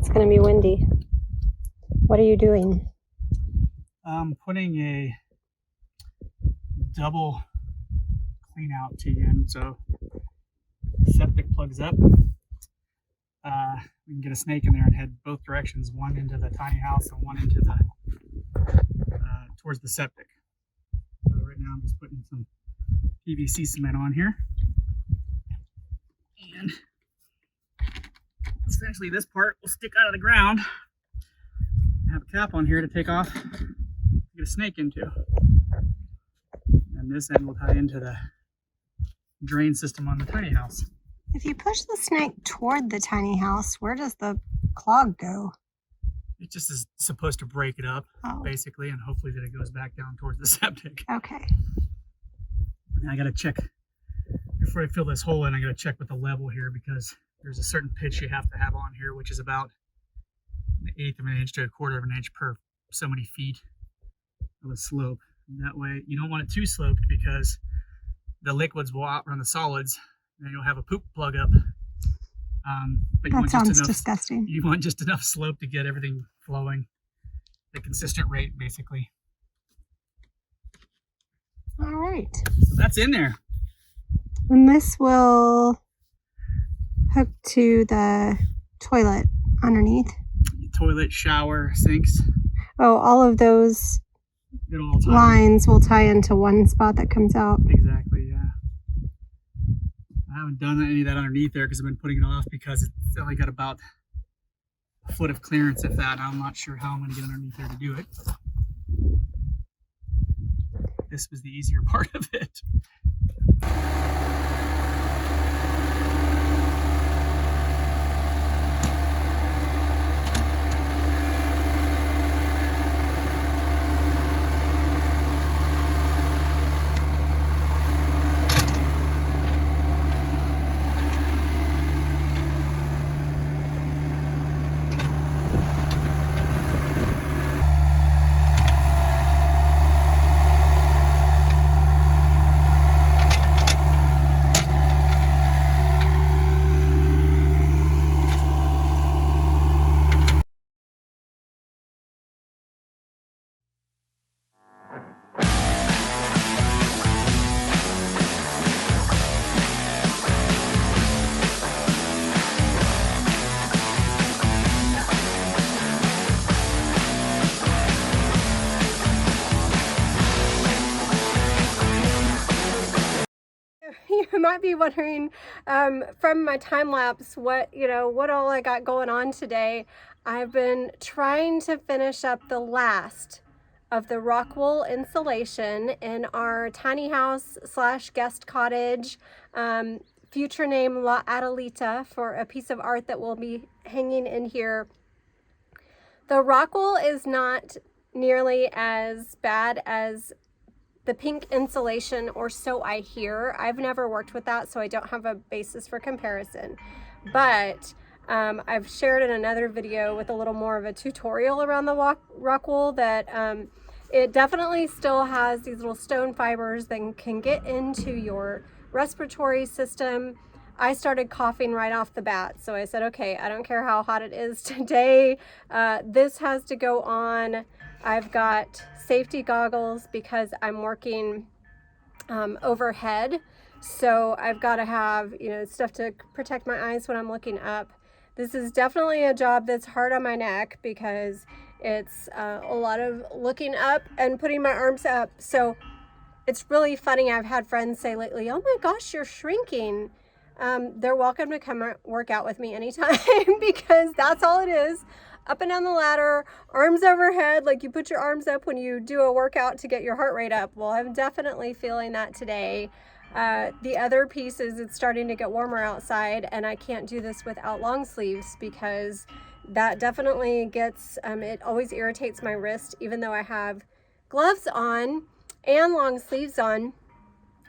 it's going to be windy. What are you doing? I'm putting a double clean out tee in, so septic plugs up. We can get a snake in there and head both directions, one into the tiny house and one into the towards the septic. So right now I'm just putting some PVC cement on here, and essentially this part will stick out of the ground. I have a cap on here to take off, get a snake into, and this end will tie into the drain system on the tiny house. If you push the snake toward the tiny house, where does the clog go? It just is supposed to break it up, basically, and hopefully that it goes back down towards the septic. Okay. And I gotta check, before I fill this hole in, I gotta check with the level here, because there's a certain pitch you have to have on here, which is about an eighth of an inch to a quarter of an inch per so many feet of a slope. And that way, you don't want it too sloped, because the liquids will outrun the solids, and then you'll have a poop plug up. But that sounds disgusting. You want just enough slope to get everything flowing at a consistent rate, basically. All right. So that's in there. And this will hook to the toilet underneath. Toilet, shower, sinks. Oh, all of those lines will tie into one spot that comes out. Exactly, yeah. I haven't done any of that underneath there because I've been putting it off because it's only got about a foot of clearance, if that. I'm not sure how I'm going to get underneath there to do it. This was the easier part of it. You might be wondering from my time lapse what all I got going on today. I've been trying to finish up the last of the rock wool insulation in our tiny house / guest cottage. Future name La Adelita for a piece of art that will be hanging in here. The rock wool is not nearly as bad as the pink insulation, or so I hear. I've never worked with that, so I don't have a basis for comparison. But I've shared in another video with a little more of a tutorial around the rock wool that it definitely still has these little stone fibers that can get into your respiratory system. I started coughing right off the bat, so I said, okay, I don't care how hot it is today. This has to go on. I've got safety goggles because I'm working overhead, so I've got to have stuff to protect my eyes when I'm looking up. This is definitely a job that's hard on my neck because it's a lot of looking up and putting my arms up. So it's really funny. I've had friends say lately, oh my gosh, you're shrinking. They're welcome to come work out with me anytime because that's all it is. Up and down the ladder, arms overhead, like you put your arms up when you do a workout to get your heart rate up. Well, I'm definitely feeling that today. The other piece is it's starting to get warmer outside, and I can't do this without long sleeves because that definitely gets, it always irritates my wrist, even though I have gloves on and long sleeves on.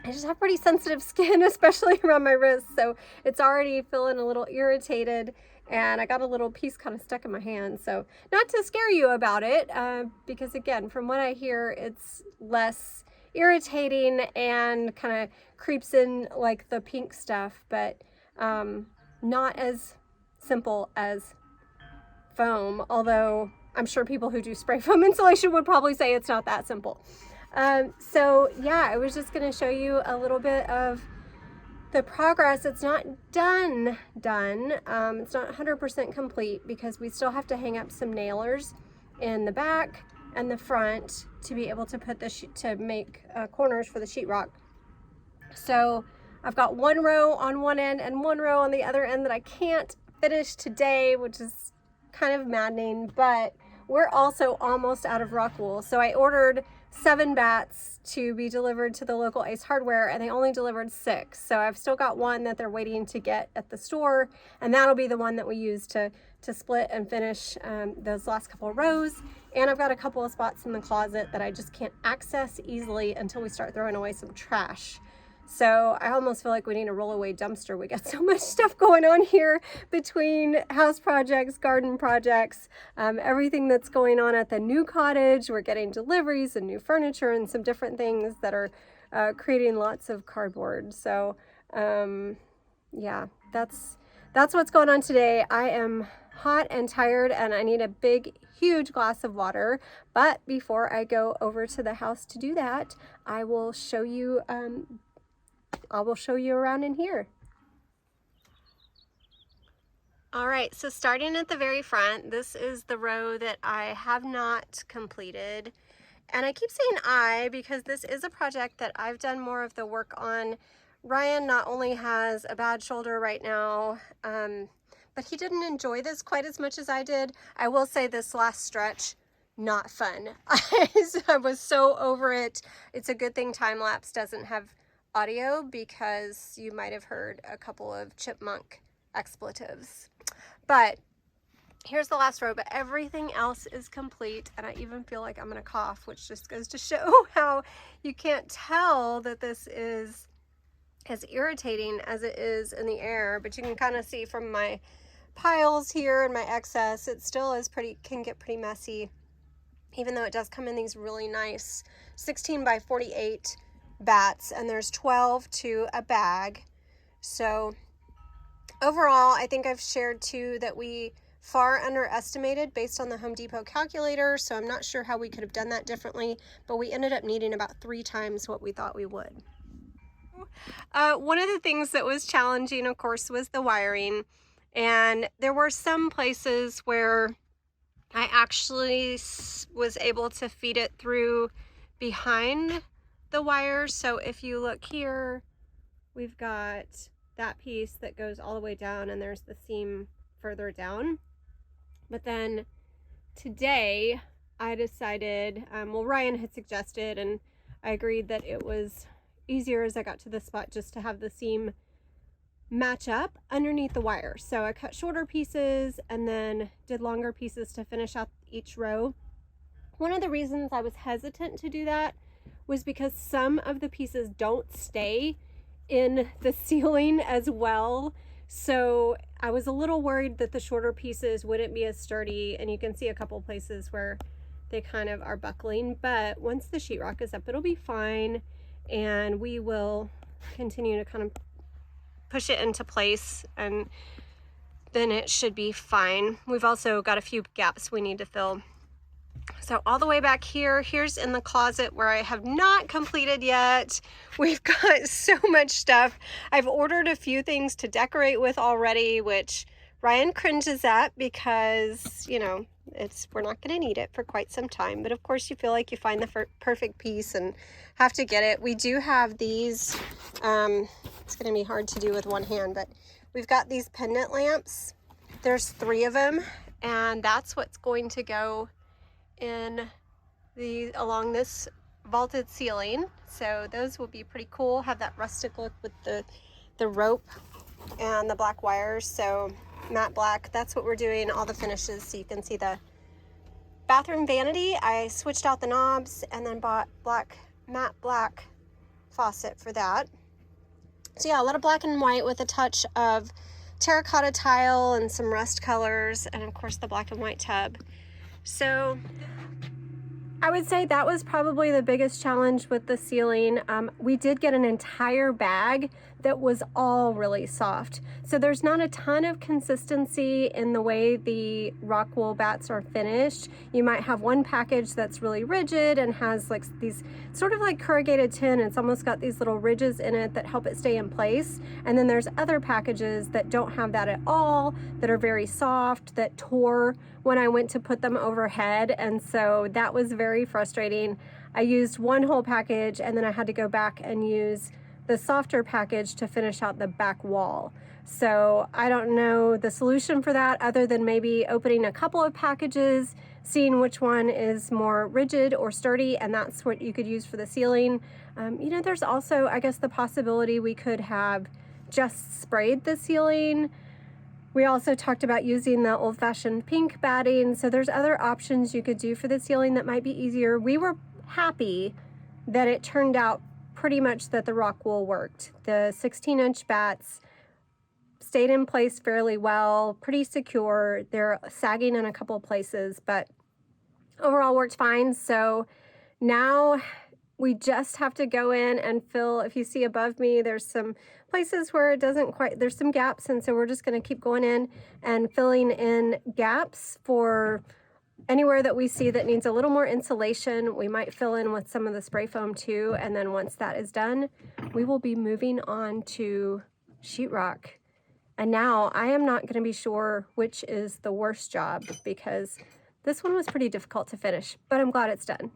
I just have pretty sensitive skin, especially around my wrists, so it's already feeling a little irritated. And I got a little piece kind of stuck in my hand. So not to scare you about it, because again, from what I hear, it's less irritating and kind of creeps in like the pink stuff, but not as simple as foam, although I'm sure people who do spray foam insulation would probably say it's not that simple. So yeah, I was just going to show you a little bit of the progress. It's not done. It's not 100% complete because we still have to hang up some nailers in the back and the front to be able to put to make corners for the sheetrock. So I've got one row on one end and one row on the other end that I can't finish today, which is kind of maddening, but we're also almost out of rock wool. So I ordered 7 bats to be delivered to the local Ace Hardware, and they only delivered 6. So I've still got one that they're waiting to get at the store, and that'll be the one that we use to split and finish those last couple of rows. And I've got a couple of spots in the closet that I just can't access easily until we start throwing away some trash. So I almost feel like we need a roll-away dumpster. We got so much stuff going on here between house projects, garden projects, everything that's going on at the new cottage. We're getting deliveries and new furniture and some different things that are creating lots of cardboard. So yeah, that's what's going on today. I am hot and tired and I need a big, huge glass of water. But before I go over to the house to do that, I will show you around in here. All right, so starting at the very front, this is the row that I have not completed. And I keep saying I because this is a project that I've done more of the work on. Ryan not only has a bad shoulder right now, but he didn't enjoy this quite as much as I did. I will say this last stretch, not fun. I was so over it. It's a good thing time-lapse doesn't have audio because you might have heard a couple of chipmunk expletives. But here's the last row, but everything else is complete, and I even feel like I'm gonna cough, which just goes to show how you can't tell that this is as irritating as it is in the air. But you can kind of see from my piles here and my excess, it still is can get pretty messy, even though it does come in these really nice 16 by 48 bats, and there's 12 to a bag. So overall, I think I've shared too that we far underestimated based on the Home Depot calculator, so I'm not sure how we could have done that differently, but we ended up needing about 3 times what we thought we would. One of the things that was challenging, of course, was the wiring, and there were some places where I actually was able to feed it through behind the wires. So if you look here, we've got that piece that goes all the way down, and there's the seam further down. But then today I decided, well, Ryan had suggested, and I agreed that it was easier as I got to this spot just to have the seam match up underneath the wire. So I cut shorter pieces and then did longer pieces to finish out each row. One of the reasons I was hesitant to do that was because some of the pieces don't stay in the ceiling as well. So I was a little worried that the shorter pieces wouldn't be as sturdy, and you can see a couple places where they kind of are buckling, but once the sheetrock is up, it'll be fine, and we will continue to kind of push it into place, and then it should be fine. We've also got a few gaps we need to fill. So all the way back here, here's in the closet where I have not completed yet. We've got so much stuff. I've ordered a few things to decorate with already, which Ryan cringes at because, you know, we're not going to need it for quite some time. But of course you feel like you find the perfect piece and have to get it. We do have these, it's going to be hard to do with one hand, but we've got these pendant lamps. There's 3 of them, and that's what's going to go along this vaulted ceiling. So those will be pretty cool, have that rustic look with the rope and the black wires. So matte black, that's what we're doing, all the finishes. So you can see the bathroom vanity, I switched out the knobs and then bought matte black faucet for that. So yeah, a lot of black and white with a touch of terracotta tile and some rust colors, and of course the black and white tub. So I would say that was probably the biggest challenge with the ceiling. We did get an entire bag that was all really soft. So there's not a ton of consistency in the way the rock wool bats are finished. You might have one package that's really rigid and has like these sort of like corrugated tin. It's almost got these little ridges in it that help it stay in place. And then there's other packages that don't have that at all, that are very soft, that tore when I went to put them overhead. And so that was very frustrating. I used one whole package and then I had to go back and use the softer package to finish out the back wall. So I don't know the solution for that other than maybe opening a couple of packages, seeing which one is more rigid or sturdy, and that's what you could use for the ceiling. You know, there's also, I guess, the possibility we could have just sprayed the ceiling. We also talked about using the old-fashioned pink batting. So there's other options you could do for the ceiling that might be easier. We were happy that it turned out pretty much that the rock wool worked. The 16-inch bats stayed in place fairly well, pretty secure. They're sagging in a couple of places, but overall worked fine. So now we just have to go in and fill. If you see above me, there's some places where it doesn't quite, there's some gaps, and so we're just going to keep going in and filling in gaps for anywhere that we see that needs a little more insulation. We might fill in with some of the spray foam too, and then once that is done, we will be moving on to sheetrock. And now I am not going to be sure which is the worst job, because this one was pretty difficult to finish, but I'm glad it's done.